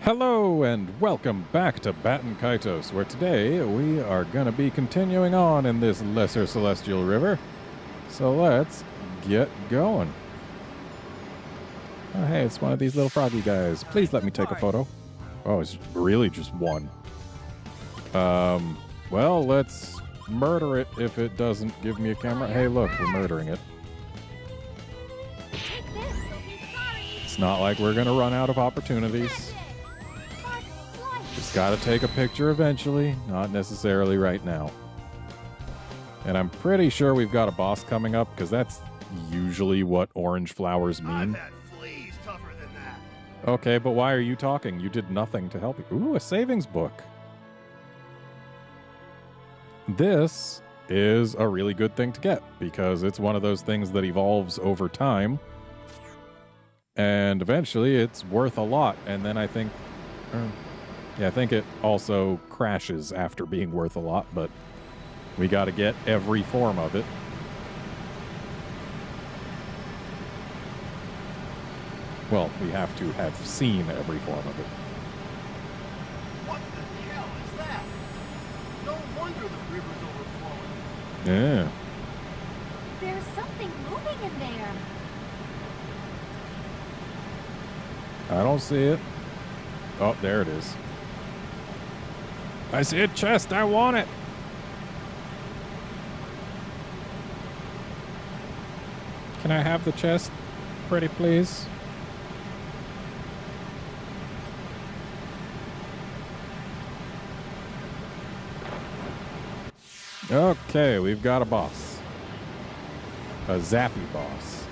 Hello and welcome back to Baten Kaitos, where today we are going to be continuing on in this lesser celestial river. So let's get going. Oh hey, it's one of these little froggy guys. Please let me take a photo. Oh, it's really just one. Well, let's murder it if it doesn't give me a camera. Hey look, we're murdering it. It's not like we're going to run out of opportunities. Just gotta take a picture eventually, not necessarily right now. And I'm pretty sure we've got a boss coming up, because that's usually what orange flowers mean. I've had fleas tougher than that. Okay, but why are you talking? You did nothing to help me. Ooh, a savings book. This is a really good thing to get, because it's one of those things that evolves over time. And eventually it's worth a lot, and then I think... yeah, I think it also crashes after being worth a lot, but we got to get every form of it. Well, we have to have seen every form of it. What the hell is that? No wonder the river's overflowing. Yeah. There's something moving in there. I don't see it. Oh, there it is. I see a chest. I want it. Can I have the chest, pretty please? Okay, we've got a boss. A zappy boss.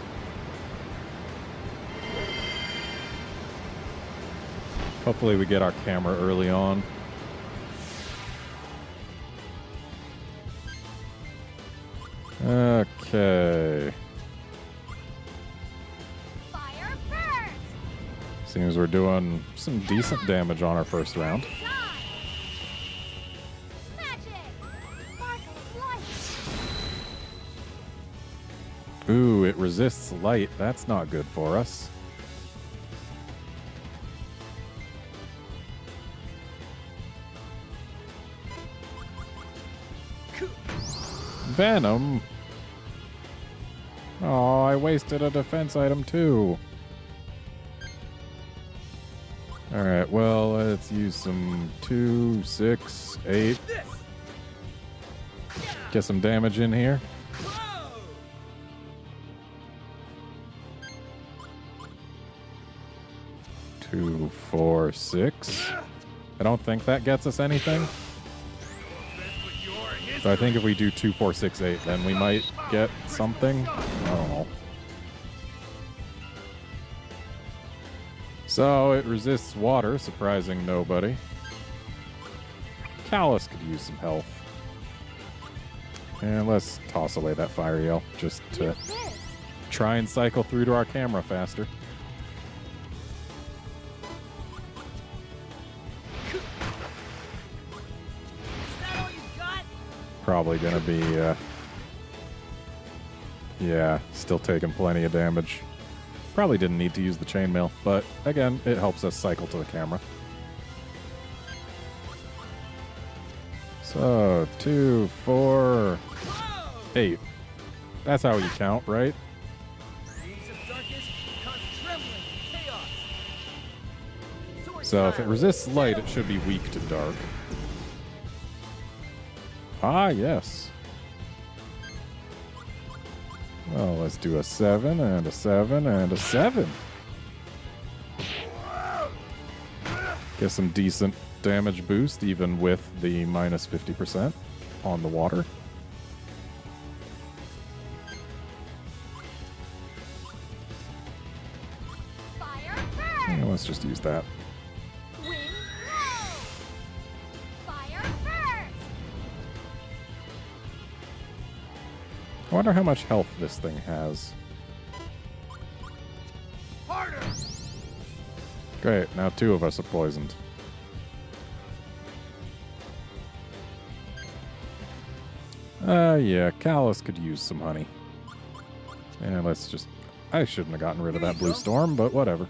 Hopefully we get our camera early on. Okay. Fire burst! Seems we're doing some decent damage on our first round. Magic! Sparkle light! Ooh, it resists light. That's not good for us. Venom? Oh, I wasted a defense item too. Alright, well, let's use some 2, 6, 8. Get some damage in here. Two, 4, 6. I don't think that gets us anything. So I think if we do 2, 4, 6, 8, then we might get something. I don't know. So it resists water, surprising nobody. Callus could use some health. And let's toss away that fire yell just to try and cycle through to our camera faster. Probably gonna be, yeah, still taking plenty of damage. Probably didn't need to use the chainmail, but again, it helps us cycle to the camera. So, 2, 4, 8. That's how you count, right? So if it resists light, it should be weak to dark. Ah, yes. Well, let's do a 7 and a 7 and a 7. Get some decent damage boost, even with the minus 50% on the water. Yeah, let's just use that. I wonder how much health this thing has. Harder! Great, now 2 of us are poisoned. Yeah, Callus could use some honey. And let's just... I shouldn't have gotten rid of that blue storm, but whatever.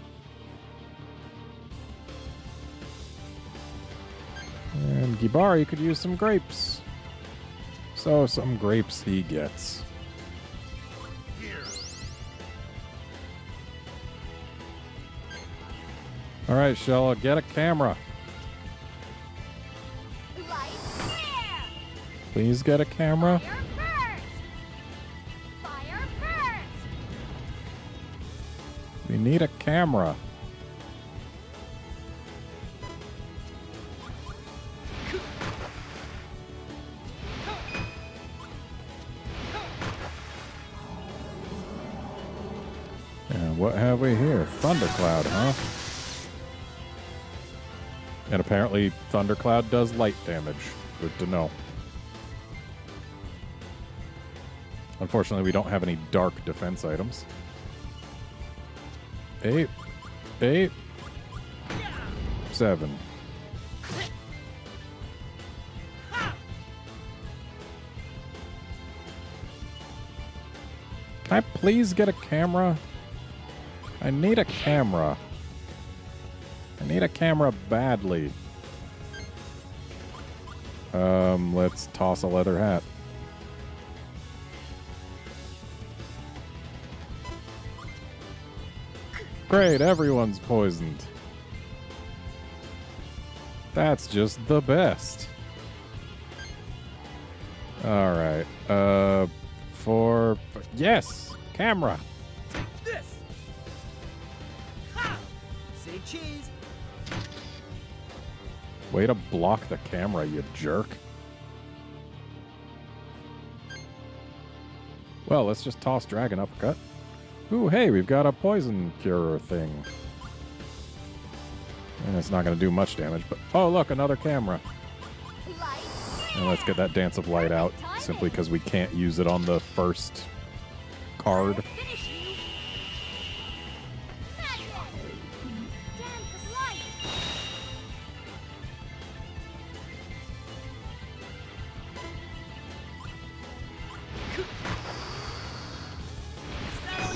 And Gibari could use some grapes. So some grapes he gets. Here. All right, Shella, get a camera. Lights clear! Please get a camera. Fire first! Fire first! We need a camera. And what have we here? Thundercloud, huh? And apparently Thundercloud does light damage. Good to know. Unfortunately, we don't have any dark defense items. 8, 8, 7. Can I please get a camera? I need a camera. I need a camera badly. Let's toss a leather hat. Great, everyone's poisoned. That's just the best. All right. Yes, camera. This. Ha! Say cheese. Way to block the camera, you jerk. Well, let's just toss Dragon Uppercut. Ooh, hey, we've got a poison cure thing. And it's not going to do much damage, but... Oh, look, another camera. Lights And let's get that Dance of Light out, simply because we can't use it on the first card. finish you! Magic! Dance of light!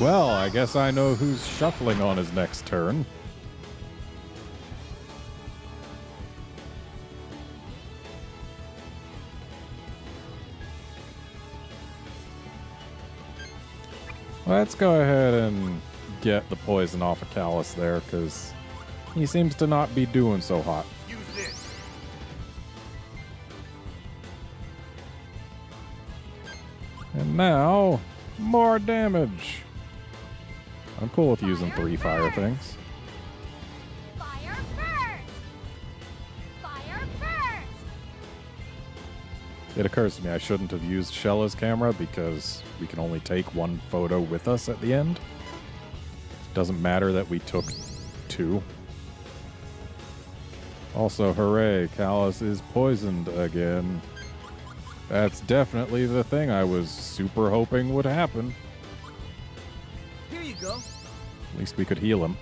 Well, I guess I know who's shuffling on his next turn. Let's go ahead and get the poison off of Callus there, because he seems to not be doing so hot. Use this. And now, more damage. I'm cool with using 3 fire things. Fire first! Fire first! It occurs to me I shouldn't have used Shella's camera because we can only take 1 photo with us at the end. Doesn't matter that we took 2. Also, hooray, Callus is poisoned again. That's definitely the thing I was super hoping would happen. Here you go. At least we could heal him.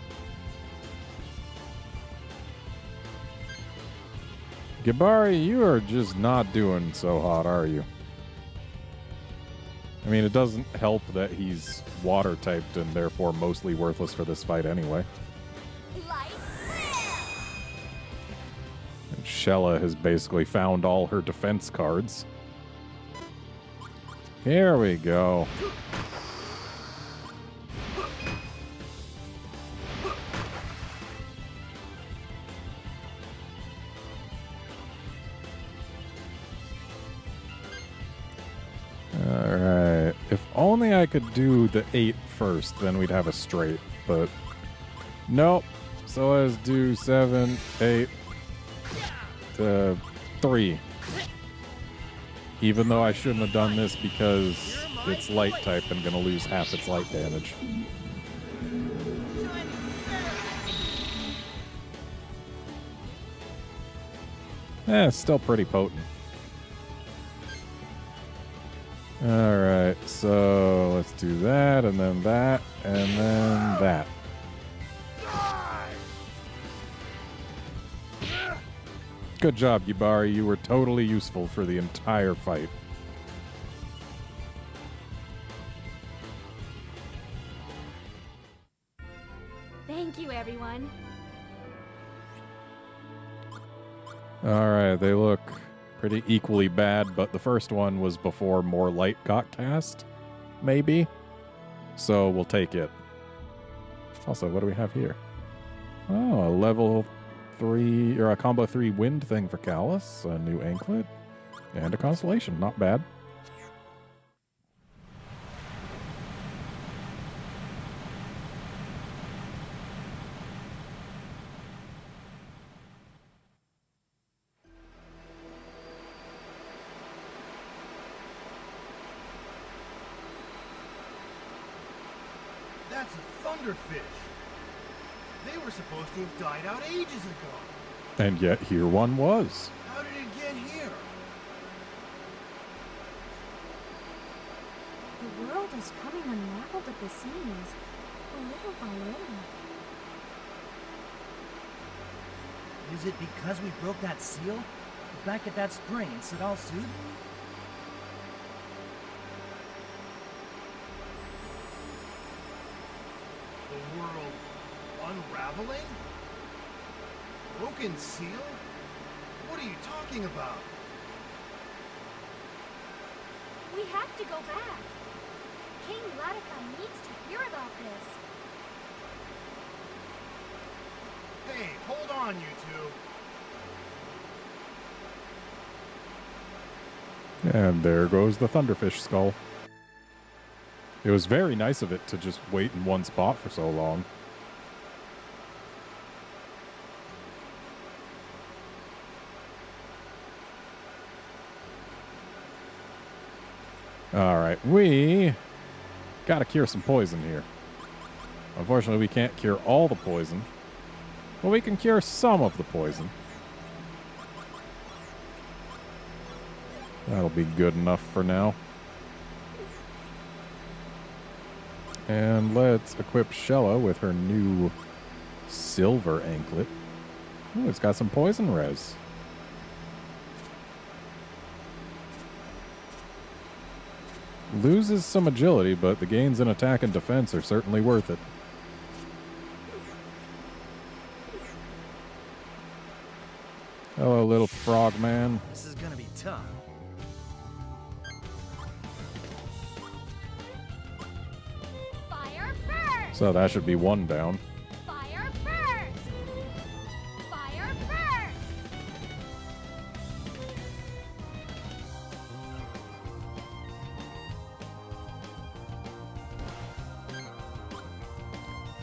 Gibari, you are just not doing so hot, are you? I mean, it doesn't help that he's water-typed and therefore mostly worthless for this fight anyway. Lights clear! And Shella has basically found all her defense cards. Here we go. Alright. If only I could do the 8 first, then we'd have a straight. But nope. So let's do 7, 8, 3. Even though I shouldn't have done this because it's light type and gonna lose half its light damage. It's still pretty potent. Alright, so let's do that, and then that, and then that. Good job, Gibari. You were totally useful for the entire fight. Thank you, everyone. All right, they look pretty equally bad, but the first one was before more light got cast, maybe. So we'll take it. Also, what do we have here? Oh, a level 3 or a combo 3 wind thing for Callus, a new anklet, and a constellation. Not bad. That's a Thunderfish. They were supposed to have died out ages ago. And yet here one was. How did it get here? The world is coming unraveled at the seams, little by little. Is it because we broke that seal? Back at that spring in Sadal Sud? The world unraveling? Broken seal? What are you talking about? We have to go back. King Latika needs to hear about this. Hey, hold on, you two. And there goes the Thunderfish skull. It was very nice of it to just wait in one spot for so long. Alright, we gotta cure some poison here. Unfortunately, we can't cure all the poison, but we can cure some of the poison. That'll be good enough for now. And let's equip Shella with her new silver anklet. Ooh, it's got some poison res. Loses some agility, but the gains in attack and defense are certainly worth it. Hello, little frog man. This is gonna be tough. Fire first! So that should be one down. Fire first! Fire first!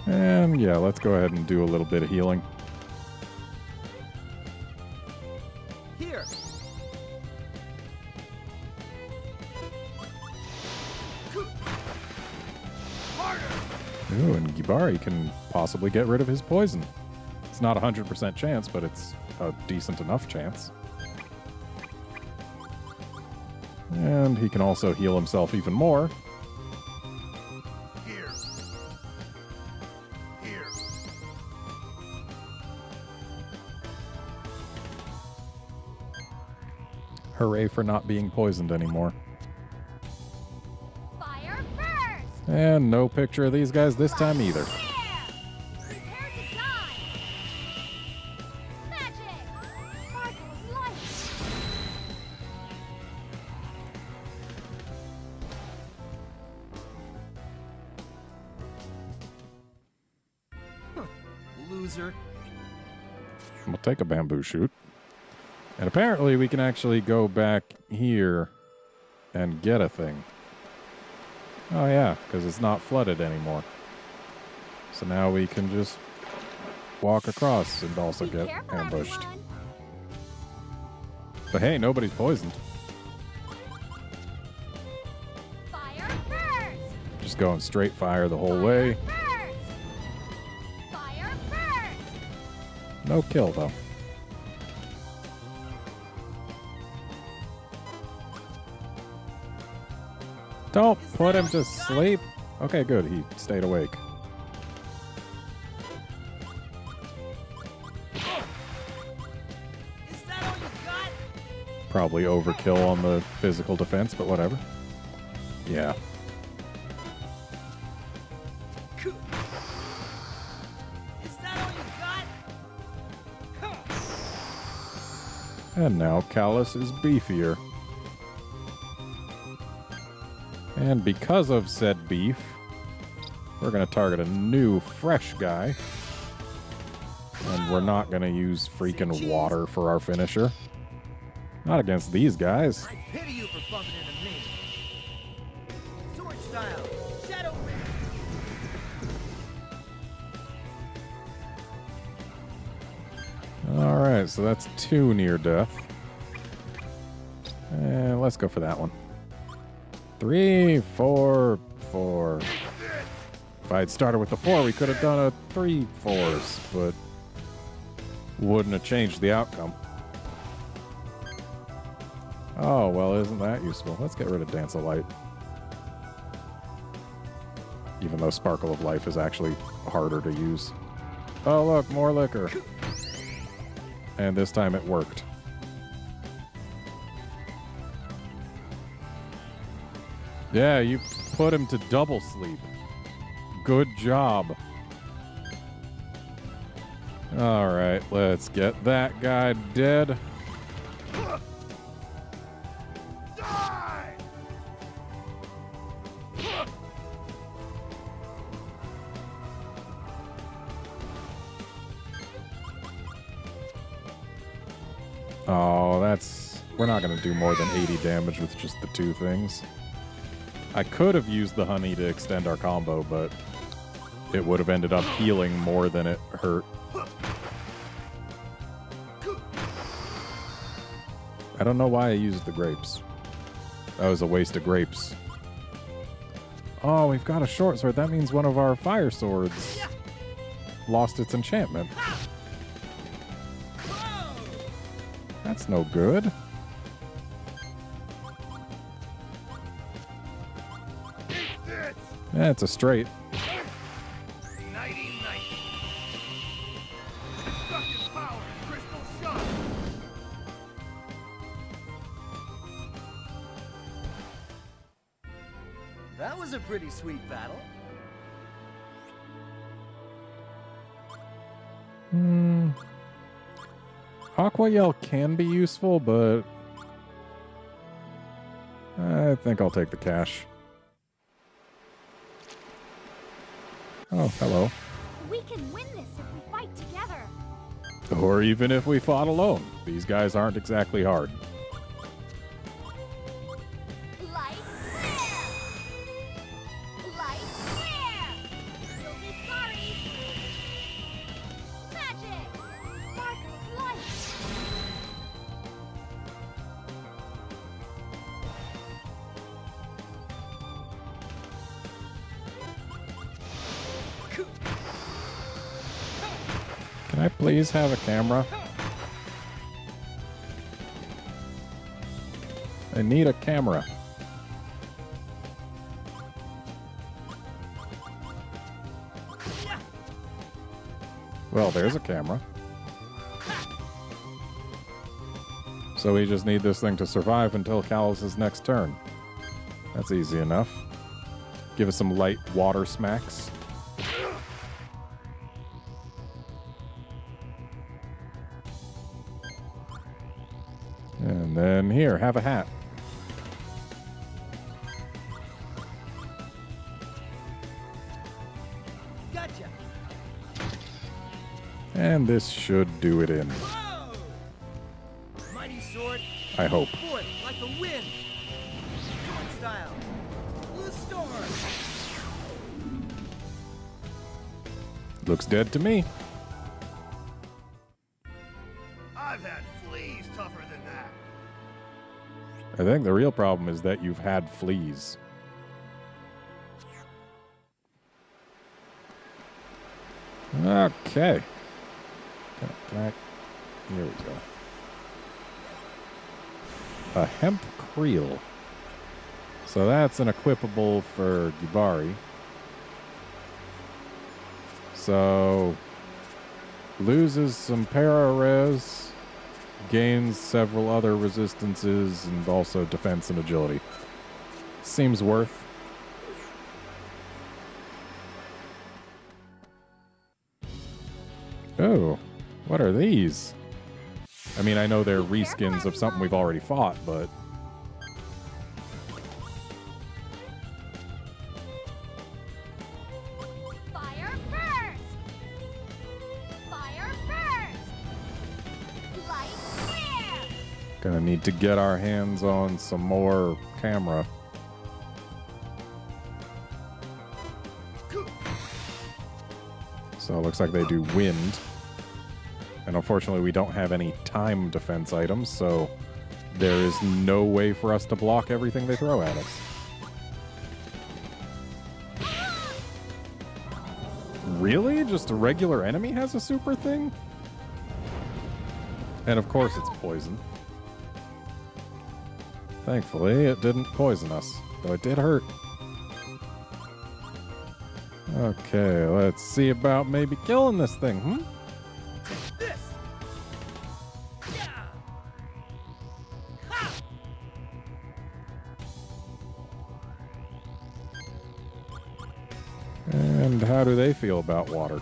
And yeah, let's go ahead and do a little bit of healing. Here. Ooh, and Gibari can possibly get rid of his poison. It's not a 100% chance, but it's a decent enough chance. And he can also heal himself even more. Here. Here. Hooray for not being poisoned anymore. Fire first! And no picture of these guys this time either. Prepare to die! Magic! Sparkles light! Loser. We'll take a bamboo shoot. And apparently we can actually go back here and get a thing. Oh yeah, because it's not flooded anymore. So now we can just walk across and also Be get careful, ambushed. everyone. But hey, nobody's poisoned. Fire first! Just going straight fire the whole Fire way. first! Fire first! No kill though. Don't put him to sleep. Okay, good. He stayed awake. Is that all you got? Probably overkill on the physical defense, but whatever. Yeah. Is that all you got? And now Callus is beefier. And because of said beef, we're going to target a new, fresh guy. And we're not going to use freaking water for our finisher. Not against these guys. I pity you for bumping into me. Sword style, shadow man. Alright, so that's 2 near death. And let's go for that one. 3, 4, 4. If I had started with the 4, we could have done a 3 4s, but wouldn't have changed the outcome. Oh, well, isn't that useful? Let's get rid of Dance of Light. Even though Sparkle of Life is actually harder to use. Oh, look, more liquor. And this time it worked. Yeah, you put him to double sleep. Good job. Alright, let's get that guy dead. Oh, that's... We're not going to do more than 80 damage with just the 2 things. I could have used the honey to extend our combo, but it would have ended up healing more than it hurt. I don't know why I used the grapes. That was a waste of grapes. Oh, we've got a short sword. That means one of our fire swords lost its enchantment. That's no good. Yeah, it's a straight. Nighty night. Destructive power, crystal shot. That was a pretty sweet battle. Aqua Yell can be useful, but I think I'll take the cash. Oh, hello. We can win this if we fight together. Or even if we fought alone. These guys aren't exactly hard. Light flare! Light flare! You'll be sorry! Magic! Spark of light! Can I please have a camera? I need a camera. Well, there's a camera. So we just need this thing to survive until Callus's next turn. That's easy enough. Give us some light water smacks. And then here, have a hat. Gotcha. And this should do it in. Whoa! Mighty sword. I hope. Forth like the wind. Sword style. Blue storm. Looks dead to me. I've had fleas tougher than that. I think the real problem is that you've had fleas. Okay. Can I? Here we go. A hemp creel. So that's an equipable for Gibari. So loses some para-res, gains several other resistances, and also defense and agility. Seems worth. Oh, what are these? I mean, I know they're reskins of something we've already fought, but... Fire first! Fire first! Light clear! Gonna need to get our hands on some more camera. So it looks like they do wind. And unfortunately, we don't have any time defense items, so there is no way for us to block everything they throw at us. Really? Just a regular enemy has a super thing? And of course it's poison. Thankfully, it didn't poison us, though it did hurt. Okay, let's see about maybe killing this thing, hmm? This! Yeah! Ha! And how do they feel about water?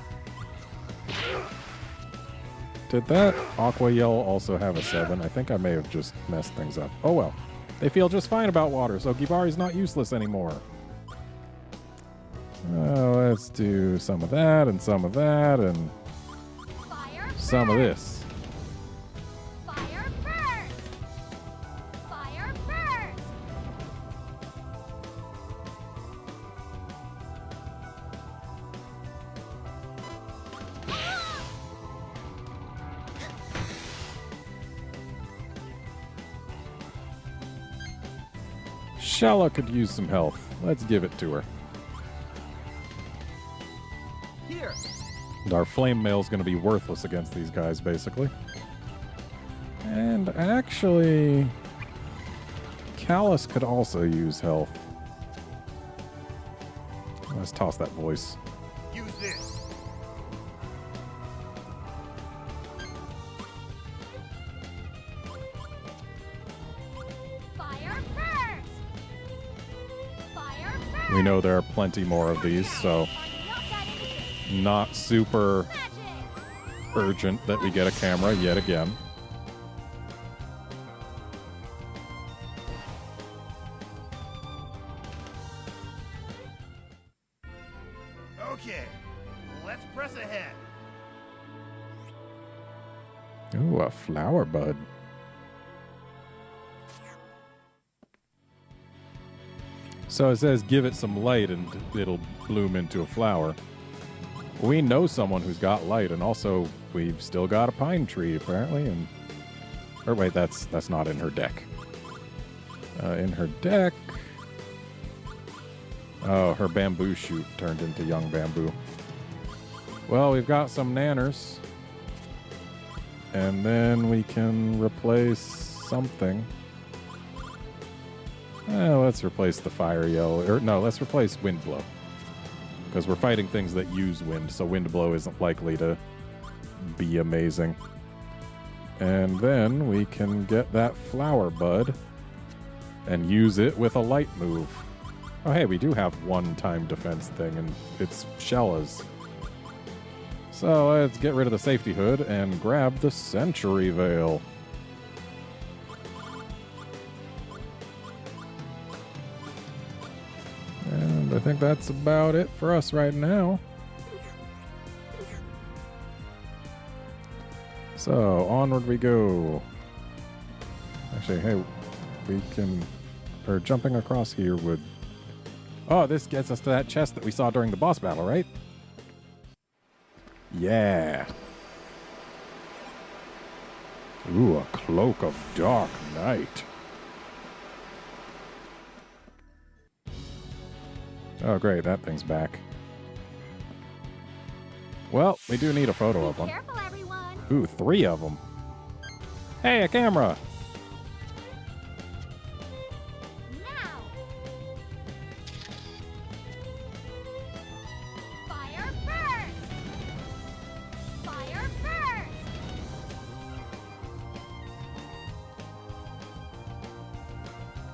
Did that Aqua Yell also have a 7? I think I may have just messed things up. Oh well. They feel just fine about water, so Gibari's not useless anymore. Let's do some of that, and some of that, and Fire some of first! this. Fire first! Fire first! Shala could use some health. Let's give it to her. Here! And our flame mail's going to be worthless against these guys, basically. And actually, Callus could also use health. Let's toss that voice. Use this! Fire first! Fire first! We know there are plenty more of these, so Are not that innocent. not super Magic! urgent that we get a camera yet again. Okay, let's press ahead. Ooh, a flower bud. So it says give it some light and it'll bloom into a flower. We know someone who's got light, and also we've still got a pine tree apparently. And or wait, that's not in her deck. In her deck, oh, her bamboo shoot turned into young bamboo. Well, we've got some nanners, and then we can replace something. Let's replace the fire yell, or no, let's replace wind blow. Because we're fighting things that use wind, so wind blow isn't likely to be amazing. And then we can get that flower bud and use it with a light move. Oh hey, we do have one time defense thing, and it's Shella's. So let's get rid of the safety hood and grab the Century Veil. And I think that's about it for us right now. So, onward we go. Actually, hey, we can... Or jumping across here would... Oh, this gets us to that chest that we saw during the boss battle, right? Yeah. Ooh, a cloak of dark night. Oh, great, that thing's back. Well, we do need a photo of Be one. careful, everyone! Ooh, 3 of them. Hey, a camera! Now! Fire first! Fire first!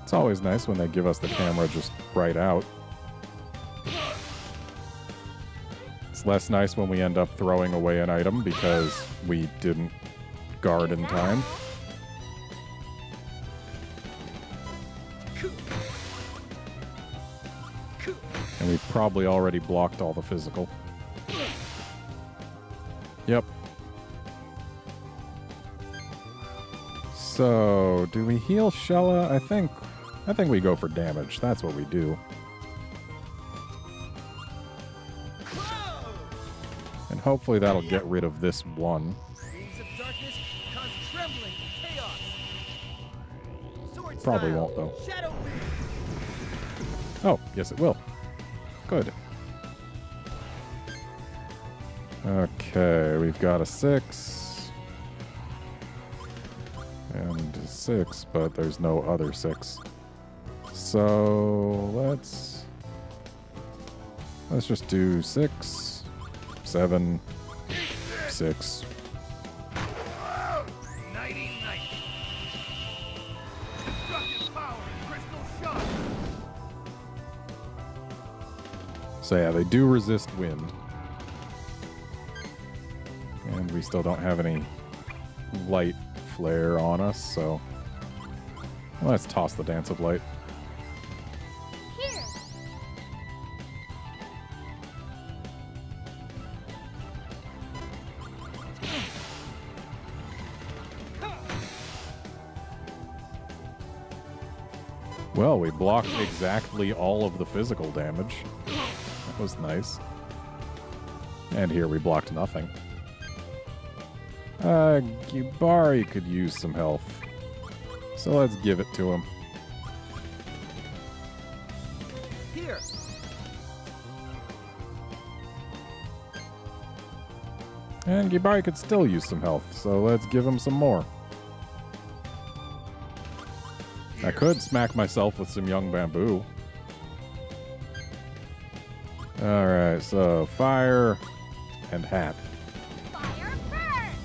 It's always nice when they give us the camera just right out. It's less nice when we end up throwing away an item because we didn't garden time. And we've probably already blocked all the physical. Yep. So, do we heal Shella? I think we go for damage. That's what we do. And hopefully that'll get rid of this one. Wings of darkness cause trembling and chaos. Sword Probably style, won't, though. Shadow wing. Oh, yes it will. Good. Okay, we've got a 6. And a 6, but there's no other 6. So let's just do 6, 7, 6. Nighty night. Destructive power and crystal shock. So yeah, they do resist wind. And we still don't have any light flare on us, so let's toss the Dance of Light. Here. Well, we blocked exactly all of the physical damage. That was nice. And here we blocked nothing. Gibari could use some health. So let's give it to him. Here. And Gibari could still use some health, so let's give him some more. I could smack myself with some young bamboo. Alright, so fire and hat. Fire first.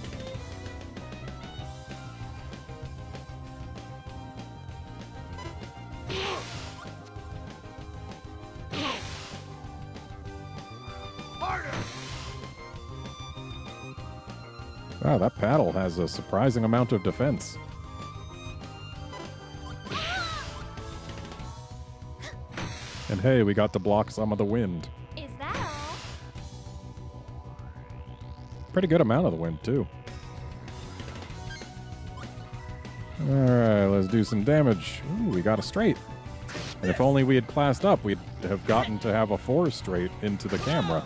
Harder. Wow, that paddle has a surprising amount of defense. And hey, we got to block some of the wind. Is that all? Pretty good amount of the wind, too. Alright, let's do some damage. Ooh, we got a straight. And if only we had classed up, we'd have gotten to have a 4 straight into the camera.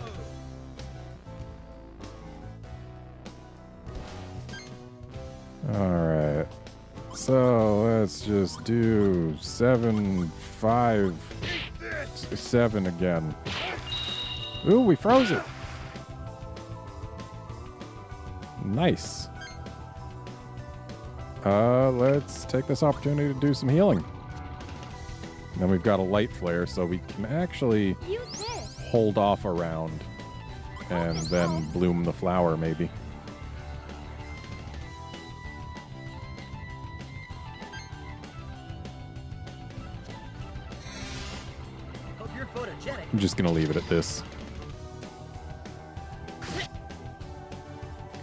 Alright. So, let's just do 7, 5, 7 again. Ooh, we froze it! Nice. Let's take this opportunity to do some healing. And then we've got a light flare, so we can actually Use this. hold off a round and then bloom the flower, maybe. Hope you're photogenic. I'm just gonna leave it at this.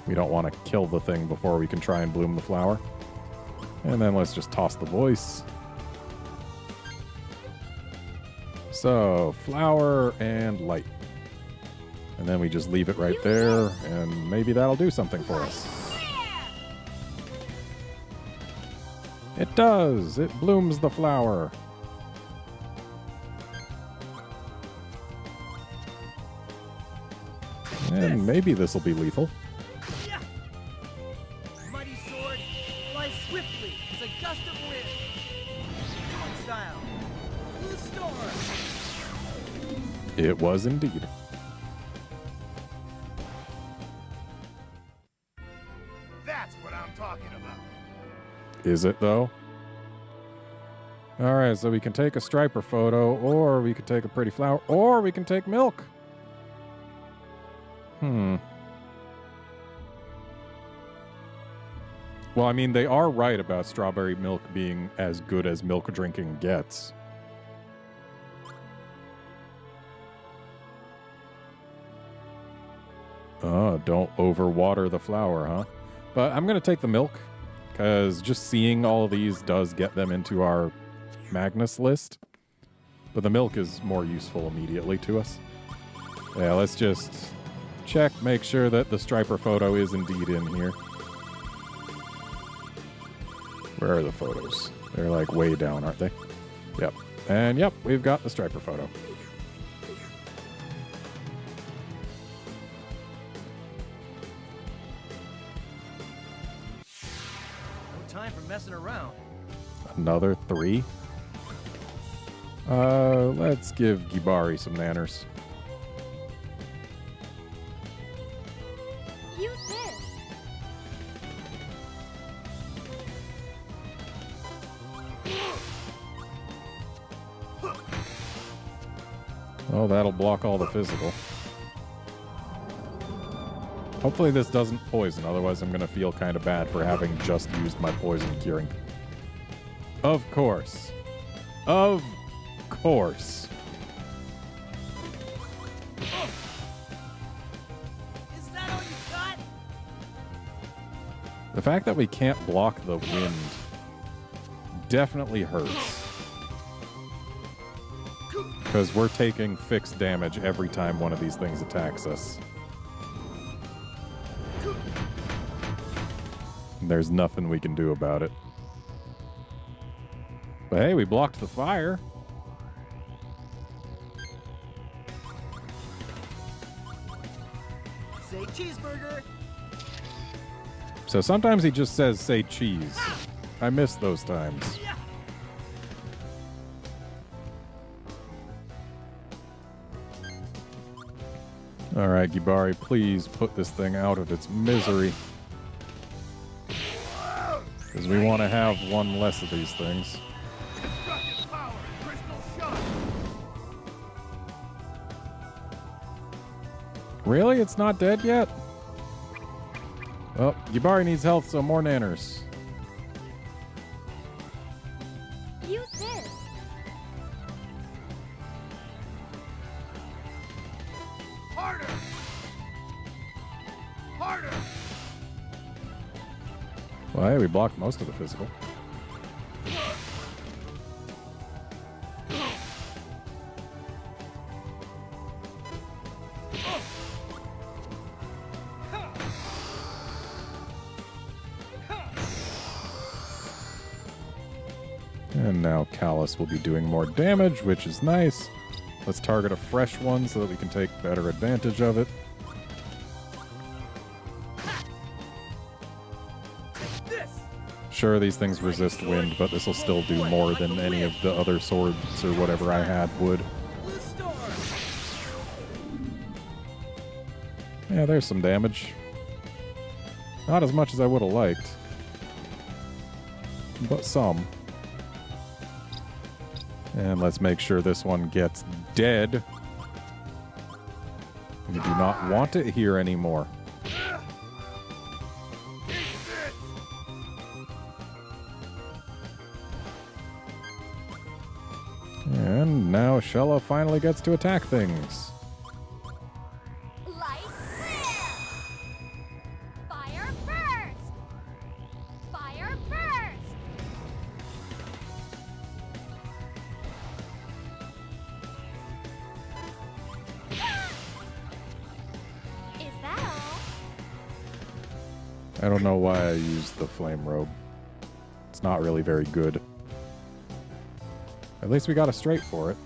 We don't want to kill the thing before we can try and bloom the flower. And then let's just toss the voice. So, flower and light. And then we just leave it right there, and maybe that'll do something for us. It does! It blooms the flower. And maybe this will be lethal. Yeah. Mighty sword flies swiftly as a gust of wind. Sword style. Blue storm. It was indeed. That's what I'm talking about. Is it, though? Alright, so we can take a striper photo, or we could take a pretty flower, or we can take milk. Well, I mean, they are right about strawberry milk being as good as milk drinking gets. Oh, don't overwater the flower, huh? But I'm going to take the milk, because just seeing all of these does get them into our Magnus list. But the milk is more useful immediately to us. Yeah, let's just check, make sure that the striper photo is indeed in here. Where are the photos? They're like way down, aren't they? Yep. And yep, we've got the striper photo. No time for messing around. Another 3. Let's give Gibari some nanners. Use this. Oh, that'll block all the physical. Hopefully this doesn't poison, otherwise I'm going to feel kind of bad for having just used my poison curing. Of course. Of course. Is that all you got? The fact that we can't block the wind definitely hurts. Because we're taking fixed damage every time one of these things attacks us. There's nothing we can do about it. But hey, we blocked the fire. Say cheeseburger. So sometimes he just says, say cheese. I miss those times. Yeah. All right, Gibari, please put this thing out of its misery. Because we want to have one less of these things. Destructive power, crystal shot. Really? It's not dead yet? Well, Gibari needs health, so more nanners. Use this. Harder. Harder. Well, hey, we blocked most of the physical. And now Callus will be doing more damage, which is nice. Let's target a fresh one so that we can take better advantage of it. Sure, these things resist wind, but this will still do more than any of the other swords or whatever I had would. Blue storm. Yeah, there's some damage. Not as much as I would have liked, but some. And let's make sure this one gets dead. We do not want it here anymore. And now Shella finally gets to attack things. Light flare. Fire burst. Fire burst. Is that all? I don't know why I used the flame robe. It's not really very good. At least we got a straight for it.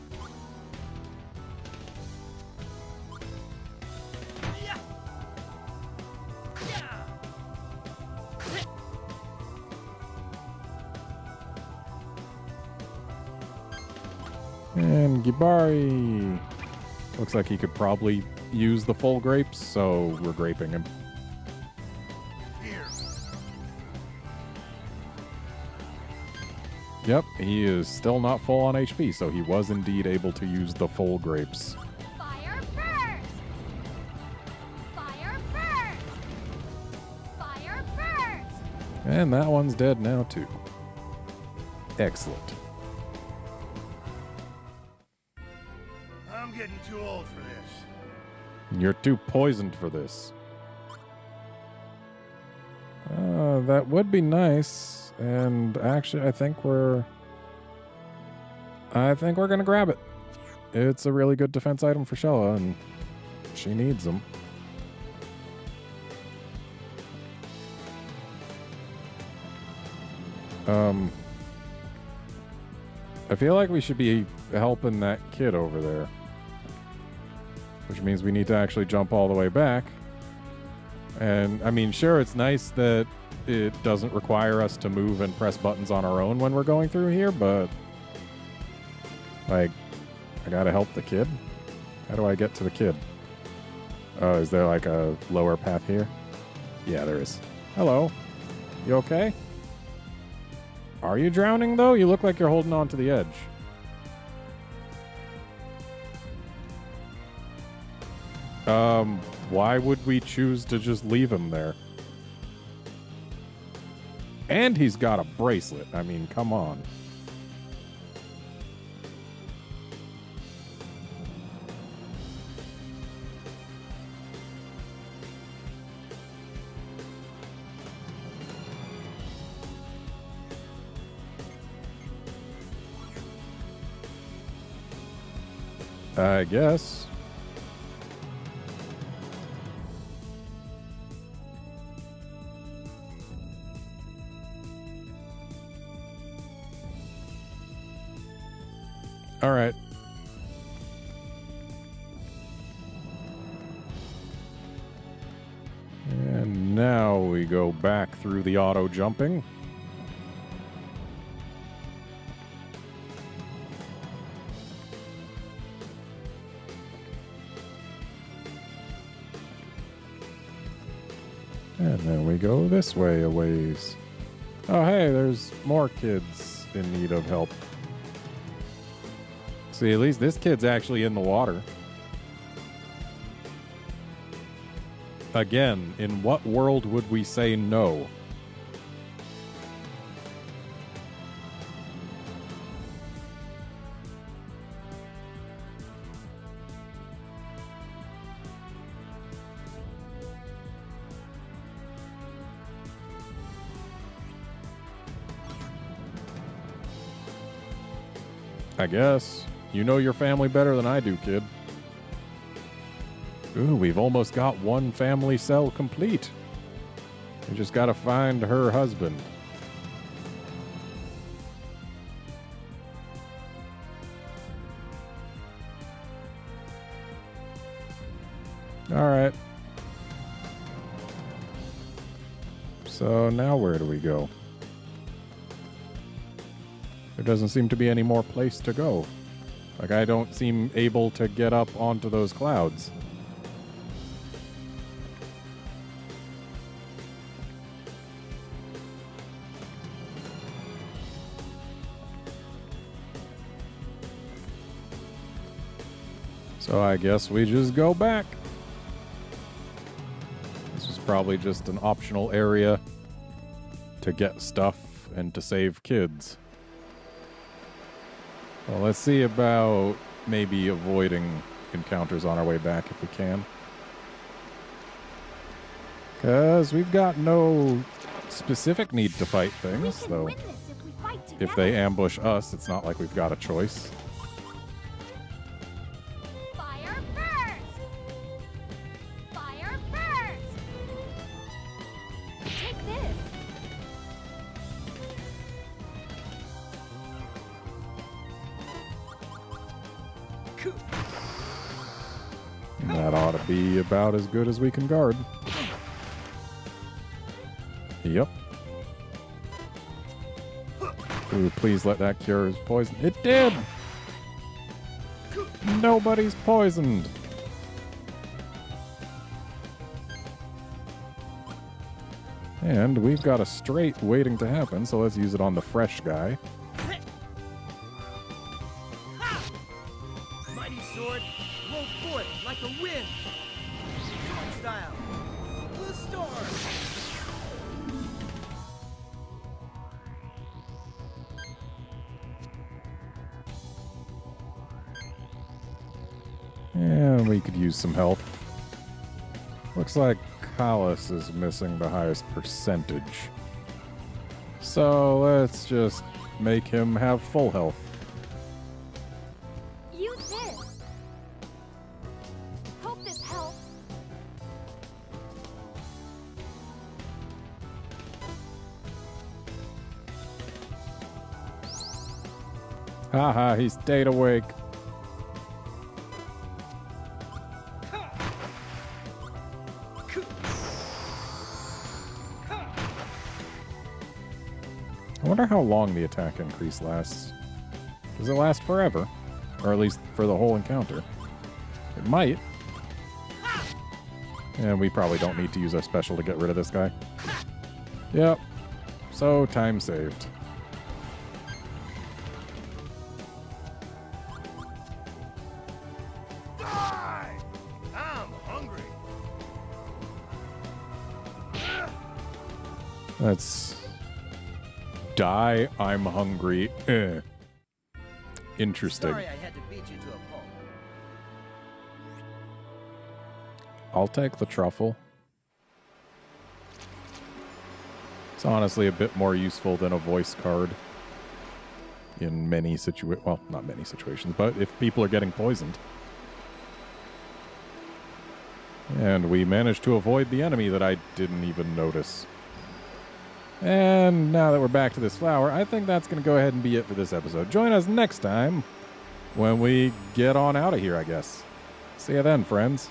Yeah. Yeah. And Gibari looks like he could probably use the full grapes, so we're graping him. Here. Yep, he is still not full on HP, so he was indeed able to use the full grapes. Fire burst. Fire burst. Fire burst. And that one's dead now, too. Excellent. I'm getting too old for this. You're too poisoned for this. That would be nice. And actually, I think we're gonna grab it. It's a really good defense item for Shella, and she needs them. I feel like we should be helping that kid over there. Which means we need to actually jump all the way back. And, I mean, sure, it's nice that it doesn't require us to move and press buttons on our own when we're going through here, but... like, I gotta help the kid? How do I get to the kid? Oh, is there like a lower path here? Yeah, there is. Hello. You okay? Are you drowning, though? You look like you're holding on to the edge. Why would we choose to just leave him there? And he's got a bracelet. I mean, come on. I guess. All right. And now we go back through the auto jumping. And then we go this way a ways. Oh, hey, there's more kids in need of help. See, at least this kid's actually in the water. Again, in what world would we say no? I guess. You know your family better than I do, kid. Ooh, we've almost got one family cell complete. We just gotta find her husband. Alright. So now where do we go? There doesn't seem to be any more place to go. Like, I don't seem able to get up onto those clouds. So I guess we just go back. This is probably just an optional area to get stuff and to save kids. Well, let's see about maybe avoiding encounters on our way back if we can. Because we've got no specific need to fight things, though. If they ambush us, it's not like we've got a choice. Fire first! Fire first! Take this! That ought to be about as good as we can guard. Yep. Ooh, please let that cure his poison. It did! Nobody's poisoned. And we've got a straight waiting to happen, so let's use it on the fresh guy. Mighty sword, roll forth like a wind. Sword style. The storm. And we could use some help. Looks like Kalis is missing the highest percentage. So let's just make him have full health. Use this. Hope this helps. Haha, he stayed awake. I wonder how long the attack increase lasts. Does it last forever? Or at least for the whole encounter? It might. And we probably don't need to use our special to get rid of this guy. Yep. So, time saved. Die! I'm hungry. Let's die. I'm hungry. Interesting. Sorry I had to beat you to a pulp. I'll take the truffle. It's honestly a bit more useful than a voice card in many situations. Well, not many situations, but if people are getting poisoned. And we managed to avoid the enemy that I didn't even notice. And now that we're back to this flower, I think that's going to go ahead and be it for this episode. Join us next time when we get on out of here, I guess. See you then, friends.